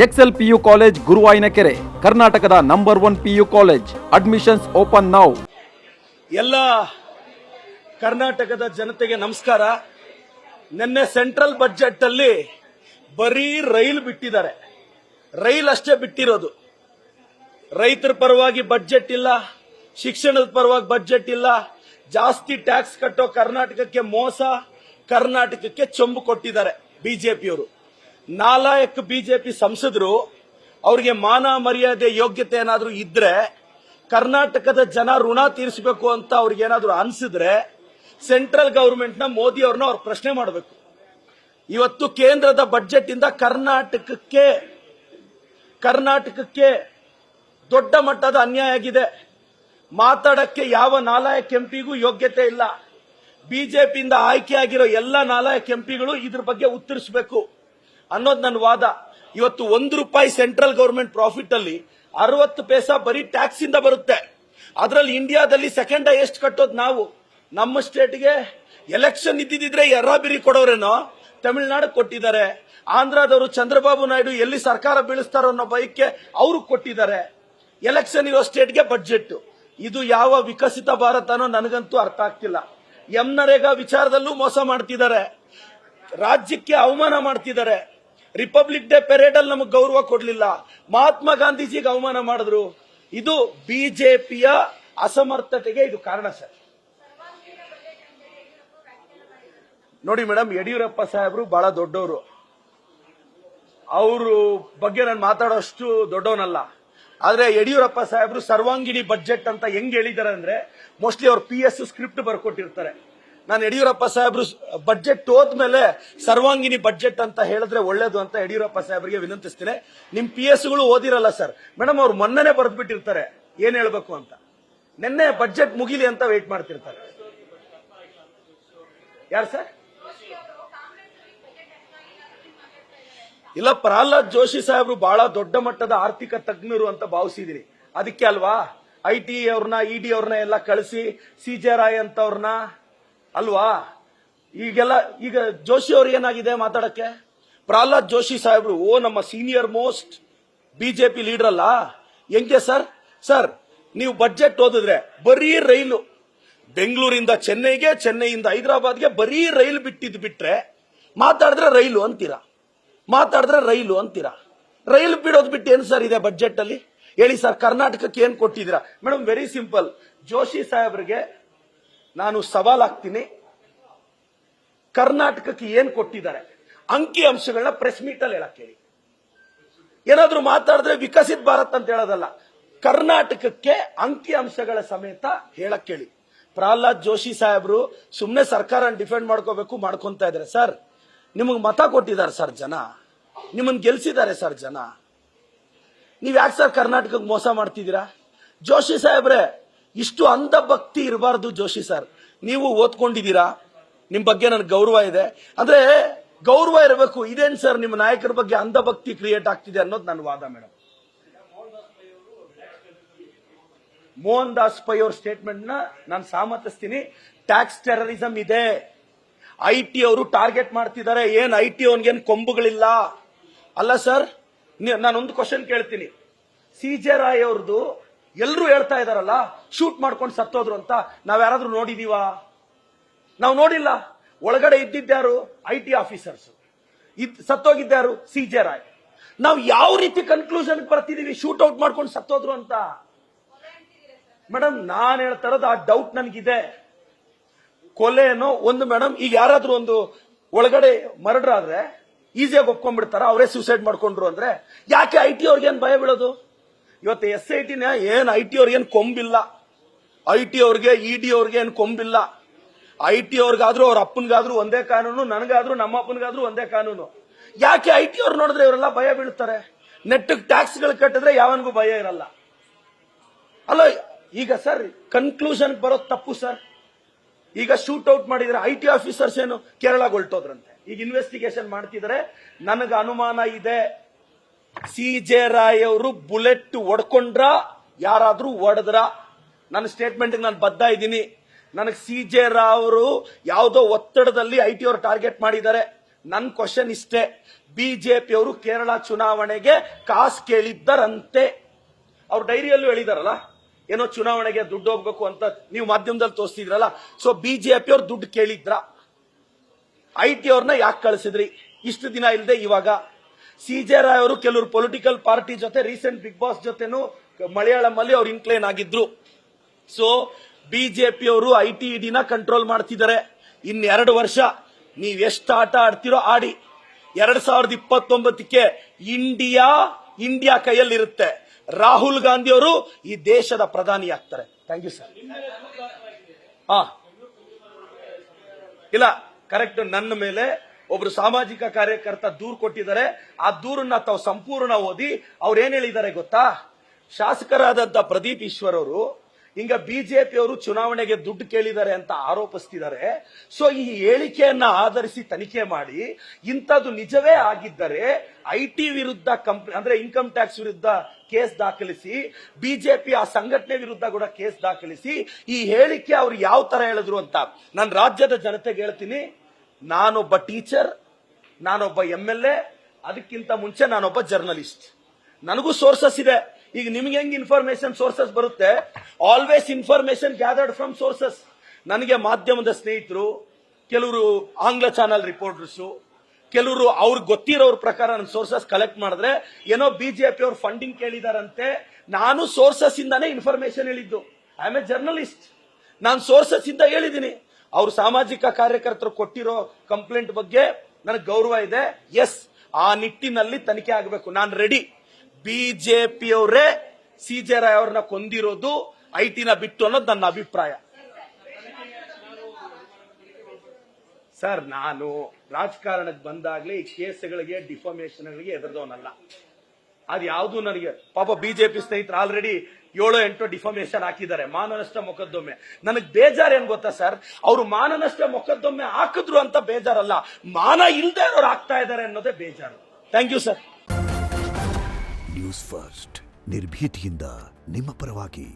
Excel PU college ಗುರುವಾಯಿನಕೆರೆ, ಕರ್ನಾಟಕದ number 1 PU college. Admissions open now. ಎಲ್ಲ ಕರ್ನಾಟಕದ ಜನತೆಗೆ ನಮಸ್ಕಾರ. ನಿನ್ನೆ ಸೆಂಟ್ರಲ್ ಬಜೆಟ್ ಅಲ್ಲಿ ಬರೀ ರೈಲು ಬಿಟ್ಟಿದ್ದಾರೆ. ರೈಲ್ ಅಷ್ಟೇ ಬಿಟ್ಟಿರೋದು. ರೈತರ ಪರವಾಗಿ ಬಜೆಟ್ ಇಲ್ಲ, ಶಿಕ್ಷಣದ ಪರವಾಗಿ ಬಜೆಟ್ ಇಲ್ಲ. ಜಾಸ್ತಿ ಟ್ಯಾಕ್ಸ್ ಕಟ್ಟೋ ಕರ್ನಾಟಕಕ್ಕೆ ಮೋಸ, ಕರ್ನಾಟಕಕ್ಕೆ ಚೊಂಬು ಕೊಟ್ಟಿದ್ದಾರೆ ಬಿಜೆಪಿಯವರು. ನಾಲಾಯಕ್ ಬಿಜೆಪಿ ಸಂಸದರು, ಅವರಿಗೆ ಮಾನ ಮರ್ಯಾದೆ ಯೋಗ್ಯತೆ ಏನಾದ್ರೂ ಇದ್ರೆ, ಕರ್ನಾಟಕದ ಜನ ಋಣ ತೀರಿಸಬೇಕು ಅಂತ ಅವ್ರಿಗೆ ಏನಾದ್ರೂ ಅನ್ಸಿದ್ರೆ ಸೆಂಟ್ರಲ್ ಗವರ್ಮೆಂಟ್ ನ ಮೋದಿ ಅವ್ರನ್ನ ಅವ್ರು ಪ್ರಶ್ನೆ ಮಾಡಬೇಕು. ಇವತ್ತು ಕೇಂದ್ರದ ಬಜೆಟ್ ಇಂದ ಕರ್ನಾಟಕಕ್ಕೆ ದೊಡ್ಡ ಮಟ್ಟದ ಅನ್ಯಾಯ ಆಗಿದೆ. ಮಾತಾಡಕ್ಕೆ ಯಾವ ನಾಲಾಯಕ್ ಎಂಪಿಗೂ ಯೋಗ್ಯತೆ ಇಲ್ಲ. ಬಿಜೆಪಿಯಿಂದ ಆಯ್ಕೆಯಾಗಿರೋ ಎಲ್ಲ ನಾಲಾಯಕ್ ಎಂಪಿಗಳು ಇದ್ರ ಬಗ್ಗೆ ಉತ್ತರಿಸಬೇಕು ಅನ್ನೋದು ನನ್ನ ವಾದ. ಇವತ್ತು ₹1 ಸೆಂಟ್ರಲ್ ಗವರ್ಮೆಂಟ್ ಪ್ರಾಫಿಟ್ ಅಲ್ಲಿ 60 ಪೈಸಾ ಬರೀ ಟ್ಯಾಕ್ಸ್ ಇಂದ ಬರುತ್ತೆ. ಅದರಲ್ಲಿ ಇಂಡಿಯಾದಲ್ಲಿ ಸೆಕೆಂಡ್ ಹೈಯೆಸ್ಟ್ ಕಟ್ಟೋದು ನಾವು. ನಮ್ಮ ಸ್ಟೇಟ್ಗೆ ಎಲೆಕ್ಷನ್ ಇದ್ದಿದ್ರೆ ಎರ್ರಾಬಿರಿ ಕೊಡೋರೇನೋ ತಮಿಳುನಾಡು ಕೊಟ್ಟಿದ್ದಾರೆ. ಆಂಧ್ರದವರು ಚಂದ್ರಬಾಬು ನಾಯ್ಡು ಎಲ್ಲಿ ಸರ್ಕಾರ ಬೀಳಿಸ್ತಾರೋ ಅನ್ನೋ ಭಯಕ್ಕೆ ಅವರು ಕೊಟ್ಟಿದ್ದಾರೆ. ಎಲೆಕ್ಷನ್ ಇರೋ ಸ್ಟೇಟ್ಗೆ ಬಜೆಟ್. ಇದು ಯಾವ ವಿಕಸಿತ ಭಾರತನೋ ನನಗಂತೂ ಅರ್ಥ ಆಗ್ತಿಲ್ಲ. ನರೇಗಾ ವಿಚಾರದಲ್ಲೂ ಮೋಸ ಮಾಡ್ತಿದ್ದಾರೆ, ರಾಜ್ಯಕ್ಕೆ ಅವಮಾನ ಮಾಡ್ತಿದ್ದಾರೆ. ರಿಪಬ್ಲಿಕ್ ಡೇ ಪೆರೇಡ್ ಅಲ್ಲಿ ನಮಗೆ ಗೌರವ ಕೊಡ್ಲಿಲ್ಲ, ಮಹಾತ್ಮ ಗಾಂಧೀಜಿಗೆ ಅವಮಾನ ಮಾಡಿದ್ರು. ಇದು ಬಿಜೆಪಿಯ ಅಸಮರ್ಥತೆಗೆ ಇದು ಕಾರಣ ಸರ್. ನೋಡಿ ಮೇಡಮ್, ಯಡಿಯೂರಪ್ಪ ಸಾಹೇಬರು ಬಹಳ ದೊಡ್ಡವರು. ಅವರು ಬಗ್ಗೆ ನಾನು ಮಾತಾಡೋಷ್ಟು ದೊಡ್ಡವನಲ್ಲ. ಆದ್ರೆ ಯಡಿಯೂರಪ್ಪ ಸಾಹೇಬರು ಸರ್ವಾಂಗಿಣಿ ಬಜೆಟ್ ಅಂತ ಹೆಂಗ್ ಹೇಳಿದ್ದಾರೆ ಅಂದ್ರೆ, ಮೋಸ್ಟ್ಲಿ ಅವ್ರು PS ಸ್ಕ್ರಿಪ್ಟ್ ಬರ್ಕೊಟ್ಟಿರ್ತಾರೆ. ನಾನು ಯಡಿಯೂರಪ್ಪ ಸಾಹೇಬರು ಬಜೆಟ್ ಹೋದ್ಮೇಲೆ ಸರ್ವಾಂಗಿಣಿ ಬಜೆಟ್ ಅಂತ ಹೇಳಿದ್ರೆ ಒಳ್ಳೇದು ಅಂತ ಯಡಿಯೂರಪ್ಪ ಸಾಹೇಬರಿಗೆ ವಿನಂತಿಸ್ತೇನೆ. ನಿಮ್ PS ಗಳು ಓದಿರಲ್ಲ ಸರ್ ಮೇಡಮ್, ಅವ್ರು ಮೊನ್ನೆನೆ ಬರೆದ್ಬಿಟ್ಟಿರ್ತಾರೆ ಏನ್ ಹೇಳ್ಬೇಕು ಅಂತ. ನಿನ್ನೆ ಬಜೆಟ್ ಮುಗಿಲಿ ಅಂತ ವೇಟ್ ಮಾಡ್ತಿರ್ತಾರೆ. ಯಾರು ಸರ್? ಇಲ್ಲ, ಪ್ರಹ್ಲಾದ್ ಜೋಶಿ ಸಾಹೇಬರು ಬಹಳ ದೊಡ್ಡ ಮಟ್ಟದ ಆರ್ಥಿಕ ತಜ್ಞರು ಅಂತ ಭಾವಿಸಿದಿರಿ. ಅದಕ್ಕೆ ಅಲ್ವಾ IT ಅವ್ರನ್ನ ED ಅವ್ರನ್ನ ಎಲ್ಲ ಕಳಿಸಿ CJ ರಾಯ್ ಅಂತ ಅವ್ರನ್ನ ಅಲ್ವಾ ಈಗ ಜೋಶಿ ಅವ್ರು ಏನಾಗಿದೆ ಮಾತಾಡಕ್ಕೆ? ಪ್ರಹ್ಲಾದ್ ಜೋಶಿ ಸಾಹೇಬರು ನಮ್ಮ ಸೀನಿಯರ್ ಮೋಸ್ಟ್ ಬಿಜೆಪಿ ಲೀಡರ್ ಅಲ್ಲ. ಹೆಂಗೆ ಸರ್ ನೀವು ಬಜೆಟ್ ಓದಿದ್ರೆ ಬರೀ ರೈಲು, ಬೆಂಗಳೂರಿಂದ ಚೆನ್ನೈಗೆ, ಚೆನ್ನೈಯಿಂದ ಹೈದರಾಬಾದ್ಗೆ ಬರೀ ರೈಲು ಬಿಟ್ರೆ ಮಾತಾಡಿದ್ರೆ ರೈಲು ಅಂತೀರಾ. ರೈಲು ಬಿಡೋದು ಬಿಟ್ಟು ಏನು ಸರ್ ಇದೆ ಬಜೆಟ್ ಅಲ್ಲಿ ಹೇಳಿ ಸರ್? ಕರ್ನಾಟಕಕ್ಕೆ ಏನ್ ಕೊಟ್ಟಿದ್ದೀರಾ ಮೇಡಮ್? Very simple. ಜೋಶಿ ಸಾಹೇಬ್ರಿಗೆ ನಾನು ಸವಾಲಾಗ್ತೀನಿ, ಕರ್ನಾಟಕಕ್ಕೆ ಏನ್ ಕೊಟ್ಟಿದ್ದಾರೆ ಅಂಕಿ ಅಂಶಗಳನ್ನ ಪ್ರೆಸ್ ಮೀಟ್ ಅಲ್ಲಿ ಹೇಳಕ್ ಹೇಳಿ. ಏನಾದ್ರೂ ಮಾತಾಡಿದ್ರೆ ವಿಕಸಿತ ಭಾರತ್ ಅಂತ ಹೇಳೋದಲ್ಲ, ಕರ್ನಾಟಕಕ್ಕೆ ಅಂಕಿ ಅಂಶಗಳ ಸಮೇತ ಹೇಳಕ್ ಹೇಳಿ. ಪ್ರಹ್ಲಾದ್ ಜೋಶಿ ಸಾಹೇಬ್ರು ಸುಮ್ನೆ ಸರ್ಕಾರ ಡಿಫೆಂಡ್ ಮಾಡ್ಕೊಂತ ಇದ್ದಾರೆ. ಸರ್, ನಿಮಗ್ ಮತ ಕೊಟ್ಟಿದ್ದಾರೆ ಸರ್ ಜನ, ನಿಮ್ಮನ್ನ ಗೆಲ್ಸಿದ್ದಾರೆ ಸರ್ ಜನ. ನೀವ್ ಯಾಕೆ ಸರ್ ಕರ್ನಾಟಕಕ್ಕೆ ಮೋಸ ಮಾಡ್ತಿದ್ದೀರಾ? ಜೋಶಿ ಸಾಹೇಬ್ರೆ, ಇಷ್ಟು ಅಂಧ ಭಕ್ತಿ ಇರಬಾರ್ದು. ಜೋಶಿ ಸರ್, ನೀವು ಓದ್ಕೊಂಡಿದ್ದೀರಾ, ನಿಮ್ ಬಗ್ಗೆ ನನಗೆ ಗೌರವ ಇದೆ. ಅಂದ್ರೆ ಗೌರವ ಇರಬೇಕು. ಇದೇನ್ ಸರ್ ನಿಮ್ಮ ನಾಯಕರ ಬಗ್ಗೆ ಅಂಧ ಭಕ್ತಿ ಕ್ರಿಯೇಟ್ ಆಗ್ತಿದೆ ಅನ್ನೋದು ನನ್ನ ವಾದ ಮೇಡಮ್. ಮೋಹನ್ ದಾಸ್ ಪೈ ಅವ್ರ ಸ್ಟೇಟ್ಮೆಂಟ್ ನ ನಾನು ಸಾಮತಿಸ್ತೀನಿ. ಟ್ಯಾಕ್ಸ್ ಟೆರರಿಸಂ ಇದೆ, IT ಅವರು ಟಾರ್ಗೆಟ್ ಮಾಡ್ತಿದ್ದಾರೆ. ಏನ್ IT ಅವನ್ಗೇನ್ ಕೊಂಬುಗಳಿಲ್ಲ ಅಲ್ಲ ಸರ್. ನಾನೊಂದು ಕ್ವಶನ್ ಕೇಳ್ತೀನಿ. CJ ರಾಯ್ ಅವ್ರದ್ದು ಎಲ್ಲರೂ ಹೇಳ್ತಾ ಇದಾರಲ್ಲ ಶೂಟ್ ಮಾಡ್ಕೊಂಡು ಸತ್ತೋದ್ರು ಅಂತ, ನಾವ್ ಯಾರಾದ್ರೂ ನೋಡಿದೀವಾ? ನಾವು ನೋಡಿಲ್ಲ. ಒಳಗಡೆ ಇದ್ದಿದ್ದಾರು IT ಆಫೀಸರ್ಸ್, ಸತ್ತೋಗಿದ್ದಾರು CJ ರಾಯ್. ನಾವು ಯಾವ ರೀತಿ ಕನ್ಕ್ಲೂಷನ್ ಬರ್ತಿದೀವಿ ಶೂಟ್ ಔಟ್ ಮಾಡ್ಕೊಂಡು ಸತ್ತೋದ್ರು ಅಂತ? ಮೇಡಮ್, ನಾನ್ ಹೇಳ್ತಾ ಇರೋದು ಆ ಡೌಟ್ ನನಗಿದೆ. ಕೊಲೆನೋ ಒಂದು ಮೇಡಮ್, ಈಗ ಯಾರಾದ್ರೂ ಒಂದು ಒಳಗಡೆ ಮರ್ಡರ್ ಆದ್ರೆ ಈಸಿಯಾಗಿ ಒಪ್ಕೊಂಡ್ಬಿಡ್ತಾರ, ಅವರೇ ಸೂಸೈಡ್ ಮಾಡ್ಕೊಂಡ್ರು ಅಂದ್ರೆ. ಯಾಕೆ IT ಅವ್ರಿಗೆ ಏನ್ ಭಯ ಬೀಳೋದು? ಇವತ್ತು SIT ನ ಏನ್ IT ಅವ್ರಿಗೇನ್ ಕೊಂಬಿಲ್ಲ, IT ಅವ್ರಿಗೆ ED ಅವ್ರಿಗೆ ಏನ್ ಕೊಂಬಿಲ್ಲ. IT ಅವ್ರಿಗಾದ್ರೂ ಅವ್ರ ಅಪ್ಪನ್ಗಾದ್ರೂ ಒಂದೇ ಕಾನೂನು, ನನಗಾದ್ರೂ ನಮ್ಮ ಅಪ್ಪನ್ಗಾದ್ರೂ ಒಂದೇ ಕಾನೂನು. ಯಾಕೆ IT ಅವ್ರು ನೋಡಿದ್ರೆ ಇವರೆಲ್ಲ ಭಯ ಬೀಳ್ತಾರೆ? ನೆಟ್ಟಿಗೆ ಟ್ಯಾಕ್ಸ್ ಗಳು ಕಟ್ಟಿದ್ರೆ ಯಾವನ್ಗೂ ಭಯ ಇರಲ್ಲ ಅಲ್ಲ. ಈಗ ಸರ್ ಕನ್ಕ್ಲೂಷನ್ ಬರೋದು ತಪ್ಪು ಸರ್. ಈಗ ಶೂಟ್ ಔಟ್ ಮಾಡಿದ್ರೆ IT ಆಫೀಸರ್ಸ್ ಏನು ಕೇರಳಗೆ ಹೊರಟೋದ್ರಂತೆ, ಈಗ ಇನ್ವೆಸ್ಟಿಗೇಷನ್ ಮಾಡ್ತಿದ್ರೆ. ನನಗೆ ಅನುಮಾನ ಇದೆ, CJ ರಾಯ್ ಅವರು ಬುಲೆಟ್ ಹೊಡ್ಕೊಂಡ್ರ ಯಾರಾದ್ರೂ ಹೊಡೆದ್ರ? ನನ್ನ ಸ್ಟೇಟ್ಮೆಂಟ್ ನಾನು ಬದ್ಧ ಇದ್ದೀನಿ. ನನಗೆ CJ ರಾವ್ ಅವರು ಯಾವುದೋ ಒತ್ತಡದಲ್ಲಿ IT ಅವರು ಟಾರ್ಗೆಟ್ ಮಾಡಿದ್ದಾರೆ. ನನ್ ಕ್ವಶನ್ ಇಷ್ಟೇ, ಬಿಜೆಪಿಯವರು ಕೇರಳ ಚುನಾವಣೆಗೆ ಕಾಸು ಕೇಳಿದ್ದರಂತೆ. ಅವ್ರ ಡೈರಿಯಲ್ಲೂ ಹೇಳಿದಾರಲ್ಲ, ಏನೋ ಚುನಾವಣೆಗೆ ದುಡ್ಡು ಹೋಗ್ಬೇಕು ಅಂತ ನೀವು ಮಾಧ್ಯಮದಲ್ಲಿ ತೋರಿಸ್ತಿದ್ರಲ್ಲ. ಸೊ ಬಿಜೆಪಿಯವ್ರು ದುಡ್ಡು ಕೇಳಿದ್ರ? IT ಅವ್ರನ್ನ ಯಾಕೆ ಕಳಿಸಿದ್ರಿ ಇಷ್ಟು ದಿನ ಇಲ್ಲದೆ ಇವಾಗ? CJ ರಾಯ್ ಅವರು ಕೆಲವರು ಪೊಲಿಟಿಕಲ್ ಪಾರ್ಟಿ ಜೊತೆ ರೀಸೆಂಟ್ ಬಿಗ್ ಬಾಸ್ ಜೊತೆನೂ ಮಲಯಾಳಂ ಅಲ್ಲಿ ಅವ್ರು ಇನ್ಕ್ಲೈನ್ ಆಗಿದ್ರು. ಸೊ ಬಿಜೆಪಿಯವರು IT ನ ಕಂಟ್ರೋಲ್ ಮಾಡ್ತಿದ್ದಾರೆ. ಇನ್ 2 ವರ್ಷ ನೀವ್ ಎಷ್ಟು ಆಟ ಆಡ್ತಿರೋ ಆಡಿ. 2029ಕ್ಕೆ ಇಂಡಿಯಾ ಕೈಯಲ್ಲಿರುತ್ತೆ. ರಾಹುಲ್ ಗಾಂಧಿ ಅವರು ಈ ದೇಶದ ಪ್ರಧಾನಿ ಆಗ್ತಾರೆ. Thank you sir. ಇಲ್ಲ, ಕರೆಕ್ಟ್. ನನ್ನ ಮೇಲೆ ಒಬ್ರು ಸಾಮಾಜಿಕ ಕಾರ್ಯಕರ್ತ ದೂರು ಕೊಟ್ಟಿದ್ದಾರೆ. ಆ ದೂರನ್ನ ತಾವು ಸಂಪೂರ್ಣ ಓದಿ ಅವ್ರು ಏನ್ ಹೇಳಿದ್ದಾರೆ ಗೊತ್ತಾ? ಶಾಸಕರಾದಂತ ಪ್ರದೀಪ್ ಈಶ್ವರ್ ಅವರು ಹಿಂಗ ಬಿಜೆಪಿಯವರು ಚುನಾವಣೆಗೆ ದುಡ್ಡು ಕೇಳಿದ್ದಾರೆ ಅಂತ ಆರೋಪಿಸ್ತಿದ್ದಾರೆ. ಸೊ ಈ ಹೇಳಿಕೆಯನ್ನ ಆಧರಿಸಿ ತನಿಖೆ ಮಾಡಿ ಇಂಥದ್ದು ನಿಜವೇ ಆಗಿದ್ದರೆ IT ವಿರುದ್ಧ ಅಂದ್ರೆ ಇನ್ಕಮ್ ಟ್ಯಾಕ್ಸ್ ವಿರುದ್ಧ ಕೇಸ್ ದಾಖಲಿಸಿ, ಬಿಜೆಪಿ ಆ ಸಂಘಟನೆ ವಿರುದ್ಧ ಕೂಡ ಕೇಸ್ ದಾಖಲಿಸಿ ಈ ಹೇಳಿಕೆ ಅವ್ರು ಯಾವ ತರ ಹೇಳಿದ್ರು ಅಂತ ನಾನು ರಾಜ್ಯದ ಜನತೆಗೆ ಹೇಳ್ತೀನಿ. ನಾನೊಬ್ಬ ಟೀಚರ್, ನಾನೊಬ್ಬ MLA, ಅದಕ್ಕಿಂತ ಮುಂಚೆ ನಾನೊಬ್ಬ ಜರ್ನಲಿಸ್ಟ್. ನನಗೂ ಸೋರ್ಸಸ್ ಇದೆ. ಈಗ ನಿಮ್ಗೆ ಹೆಂಗ್ ಇನ್ಫಾರ್ಮೇಶನ್ ಸೋರ್ಸಸ್ ಬರುತ್ತೆ? Always information gathered from sources. ನನಗೆ ಮಾಧ್ಯಮದ ಸ್ನೇಹಿತರು, ಕೆಲವರು ಆಂಗ್ಲ ಚಾನಲ್ ರಿಪೋರ್ಟರ್ಸು, ಕೆಲವರು ಅವ್ರಿಗೆ ಗೊತ್ತಿರೋರ ಪ್ರಕಾರ ನನ್ನ ಸೋರ್ಸಸ್ ಕಲೆಕ್ಟ್ ಮಾಡಿದ್ರೆ ಏನೋ ಬಿಜೆಪಿ ಅವ್ರು ಫಂಡಿಂಗ್ ಕೇಳಿದಾರಂತೆ. ನಾನು ಸೋರ್ಸಸ್ ಇಂದಾನೇ ಇನ್ಫಾರ್ಮೇಶನ್ ಹೇಳಿದ್ದು. I am A journalist. ನಾನು ಸೋರ್ಸಸ್ ಇಂದ ಹೇಳಿದ್ದೀನಿ. ಅವ್ರು ಸಾಮಾಜಿಕ ಕಾರ್ಯಕರ್ತರು ಕೊಟ್ಟಿರೋ ಕಂಪ್ಲೇಂಟ್ ಬಗ್ಗೆ ನನಗೆ ಗೌರವ ಇದೆ. ಎಸ್, ಆ ನಿಟ್ಟಿನಲ್ಲಿ ತನಿಖೆ ಆಗಬೇಕು. ನಾನು ರೆಡಿ. ಬಿಜೆಪಿಯವರೇ CJ ರಾಯ್ ಅವ್ರನ್ನ ಕೊಂದಿರೋದು IT ನ ಬಿಟ್ಟು ಅನ್ನೋದು ನನ್ನ ಅಭಿಪ್ರಾಯ. ಸರ್, ನಾನು ರಾಜಕಾರಣಕ್ಕೆ ಬಂದಾಗ್ಲೇ ಈ ಕೇಸ್ಗಳಿಗೆ, ಡಿಫಾಮೇಷನ್ಗಳಿಗೆ ಎದುರದವನಲ್ಲ. ಅದು ಯಾವುದು ನನಗೆ ಪಾಪ ಬಿಜೆಪಿ ಸ್ನೇಹಿತರು ಆಲ್ರೆಡಿ 7-8 ಡಿಫಾಮೇಷನ್ ಹಾಕಿದ್ದಾರೆ, ಮಾನನಷ್ಟ ಮೊಕದ್ದಮೆ. ನನಗೆ ಬೇಜಾರು ಏನ್ ಗೊತ್ತಾ ಸರ್? ಅವರು ಮಾನನಷ್ಟ ಮೊಕದ್ದಮೆ ಹಾಕಿದ್ರು ಅಂತ ಬೇಜಾರಲ್ಲ, ಮಾನ ಇಲ್ಲದೆ ಅವ್ರು ಹಾಕ್ತಾ ಇದ್ದಾರೆ ಅನ್ನೋದೇ ಬೇಜಾರು. Thank you sir. News first, ನಿರ್ಭೀತಿಯಿಂದ ನಿಮ್ಮ ಪರವಾಗಿ.